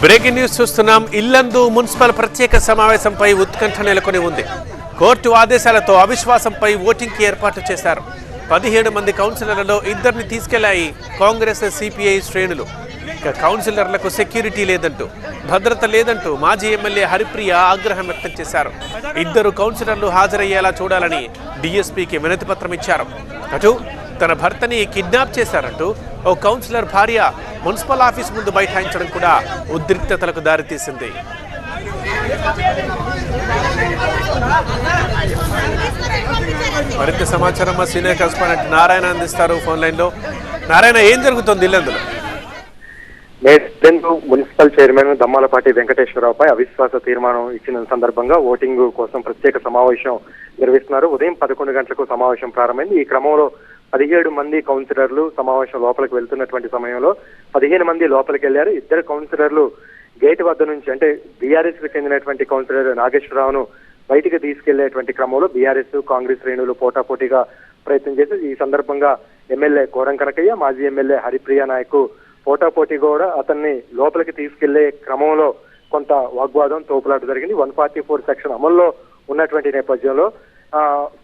Breaking news చూస్తున్నాం. Yellandu municipal ప్రత్యేక సమావేశంపై ఉత్కంఠ నెలకొని ఉంది. కోర్టు ఆదేశాలతో అవిశ్వాసంపై ఓటింగ్కి ఏర్పాటు చేశారు. 17 మంది కౌన్సిలర్లలో ఇద్దరిని తీసుకెళ్లాయి కాంగ్రెస్ సిపిఐ శ్రేణులు. ఇక కౌన్సిలర్లకు సెక్యూరిటీ లేదంటూ, భద్రత లేదంటూ మాజీ ఎమ్మెల్యే హరిప్రియ ఆగ్రహం వ్యక్తం చేశారు. ఇద్దరు కౌన్సిలర్లు హాజరయ్యేలా చూడాలని డీఎస్పీకి వినతి పత్రం ఇచ్చారు. అటు తన భర్తని కిడ్నాప్ చేశారంటూ ఓ కౌన్సిలర్ భార్య మున్సిపల్ ఆఫీస్ ముందు బైఠాయించడం కూడా ఉద్రిక్తతలకు దారితీసింది. మరింత సమాచారం మా సీనియర్ కరెస్పాండెంట్ నారాయణ అందిస్తారు ఫోన్ లైన్ లో. నారాయణ, ఏం జరుగుతోంది ఇల్లందులో? మున్సిపల్ చైర్మన్ దమ్మాలపాటి వెంకటేశ్వరరావుపై అవిశ్వాస తీర్మానం ఇచ్చిన సందర్భంగా ఓటింగ్ కోసం ప్రత్యేక సమావేశం నిర్వహిస్తున్నారు. ఉదయం 11 గంటలకు సమావేశం ప్రారంభమైంది. ఈ క్రమంలో 17 మంది కౌన్సిలర్లు సమావేశం లోపలికి వెళ్తున్నటువంటి సమయంలో 15 మంది లోపలికి వెళ్లారు. ఇద్దరు కౌన్సిలర్లు గేట్ వద్ద నుంచి, అంటే బీఆర్ఎస్ కు చెందినటువంటి కౌన్సిలర్ నాగేశ్వరరావును బయటికి తీసుకెళ్లేటువంటి క్రమంలో బీఆర్ఎస్ కాంగ్రెస్ శ్రేణులు పోటాపోటీగా ప్రయత్నం చేసి ఈ సందర్భంగా ఎమ్మెల్యే కోరం కనకయ్య, మాజీ ఎమ్మెల్యే హరిప్రియ నాయక్ పోటాపోటీ కూడా అతన్ని లోపలికి తీసుకెళ్లే క్రమంలో కొంత వాగ్వాదం, తోపులాట జరిగింది. 144 సెక్షన్ అమల్లో ఉన్నటువంటి నేపథ్యంలో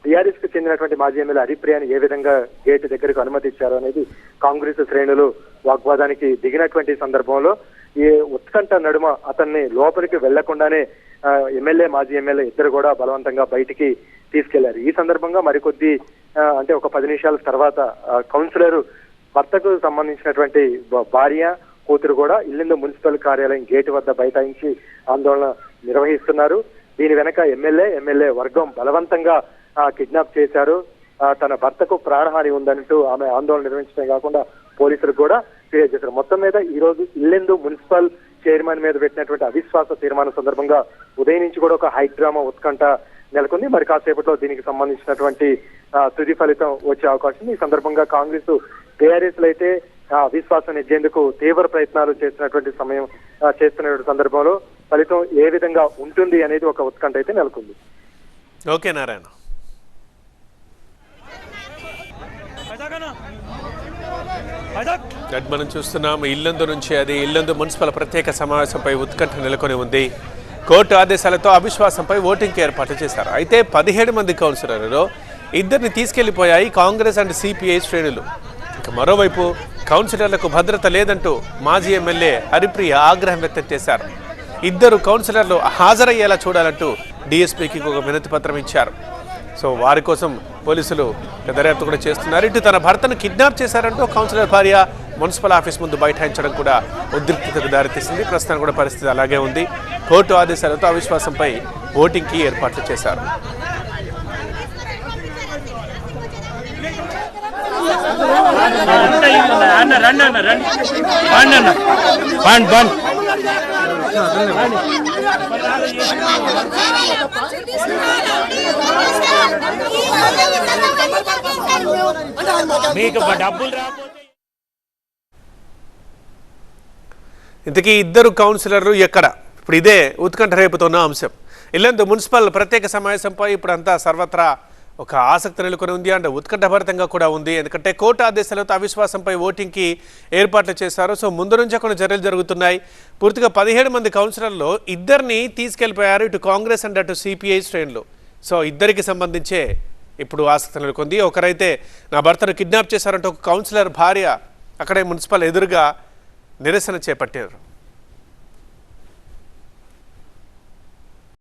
బీఆర్ఎస్ కు చెందినటువంటి మాజీ ఎమ్మెల్యే హరిప్రియని ఏ విధంగా గేటు దగ్గరకు అనుమతి ఇచ్చారు అనేది కాంగ్రెస్ శ్రేణులు వాగ్వాదానికి దిగినటువంటి సందర్భంలో ఈ ఉత్కంఠ నడుమ అతన్ని లోపలికి వెళ్లకుండానే ఎమ్మెల్యే, మాజీ ఎమ్మెల్యే ఇద్దరు కూడా బలవంతంగా బయటికి తీసుకెళ్లారు. ఈ సందర్భంగా మరికొద్ది అంటే ఒక 10 నిమిషాల తర్వాత కౌన్సిలర్ భర్తకు సంబంధించినటువంటి భార్య, కూతురు కూడా ఇల్లందు మున్సిపల్ కార్యాలయం గేటు వద్ద బైఠాయించి ఆందోళన నిర్వహిస్తున్నారు. దీని వెనక ఎమ్మెల్యే వర్గం బలవంతంగా కిడ్నాప్ చేశారు, తన భర్తకు ప్రాణహాని ఉందంటూ ఆమె ఆందోళన నిర్వహించడమే కాకుండా పోలీసులకు కూడా ఫిర్యాదు చేశారు. మొత్తం మీద ఈ రోజు ఇల్లందు మున్సిపల్ చైర్మన్ మీద పెట్టినటువంటి అవిశ్వాస తీర్మానం సందర్భంగా ఉదయం నుంచి కూడా ఒక హై డ్రామా ఉత్కంఠ నెలకొంది. మరి కాసేపట్లో దీనికి సంబంధించినటువంటి తుది ఫలితం వచ్చే అవకాశం ఉంది. ఈ సందర్భంగా కాంగ్రెస్, టీఆర్ఎస్ లు అయితే అవిశ్వాసం నెగ్గేందుకు తీవ్ర ప్రయత్నాలు చేస్తున్నటువంటి సందర్భంలో ఫలితం ఏ విధంగా ఉంటుంది అనేది ఒక ఉత్కంఠ అయితే నెలకొంది. ఓకే నారాయణ. మనం చూస్తున్నాం ఇల్లందు నుంచి, అది ఇల్లందు మున్సిపల్ ప్రత్యేక సమావేశంపై ఉత్కంఠ నెలకొని ఉంది. కోర్టు ఆదేశాలతో అవిశ్వాసంపై ఓటింగ్కి ఏర్పాటు చేశారు. అయితే 17 మంది కౌన్సిలర్లలో ఇద్దరిని తీసుకెళ్లిపోయాయి కాంగ్రెస్ అండ్ సిపిఐ శ్రేణులు. ఇక మరోవైపు కౌన్సిలర్లకు భద్రత లేదంటూ మాజీ ఎమ్మెల్యే హరిప్రియ ఆగ్రహం వ్యక్తం చేశారు. ఇద్దరు కౌన్సిలర్లు హాజరయ్యేలా చూడాలంటూ డీఎస్పీకి ఒక వినతి పత్రం ఇచ్చారు. సో వారి కోసం పోలీసులు దర్యాప్తు కూడా చేస్తున్నారు. ఇటు తన భర్తను కిడ్నాప్ చేశారంటూ కౌన్సిలర్ భార్య మున్సిపల్ ఆఫీస్ ముందు బైఠాయించడం కూడా ఉద్రిక్తతకు దారితీసింది. ప్రస్తుతం కూడా పరిస్థితి అలాగే ఉంది. కోర్టు ఆదేశాలతో అవిశ్వాసంపై ఓటింగ్కి ఏర్పాట్లు చేశారు. ఇంతకీ ఇద్దరు కౌన్సిలర్లు ఎక్కడ? ఇప్పుడు ఇదే ఉత్కంఠ రేపుతున్న అంశం. ఇల్లందు మున్సిపల్ ప్రత్యేక సమావేశంపై ఇప్పుడు అంతా సర్వత్రా ఒక ఆసక్తి నెలకొని ఉంది, అండ్ ఉత్కంఠభరితంగా కూడా ఉంది. ఎందుకంటే కోర్టు ఆదేశాలతో అవిశ్వాసంపై ఓటింగ్కి ఏర్పాట్లు చేశారు. సో ముందు నుంచే కొన్ని చర్యలు జరుగుతున్నాయి. పూర్తిగా 17 మంది కౌన్సిలర్లో ఇద్దరిని తీసుకెళ్లిపోయారు ఇటు కాంగ్రెస్ అండ్ అటు సిపిఐ శ్రేణులు. సో ఇద్దరికి సంబంధించే ఇప్పుడు ఆసక్తి నెలకొంది. ఒకరైతే నా భర్తను కిడ్నాప్ చేశారంటూ ఒక కౌన్సిలర్ భార్య అక్కడే మున్సిపల్ ఎదురుగా నిరసన చేపట్టారు.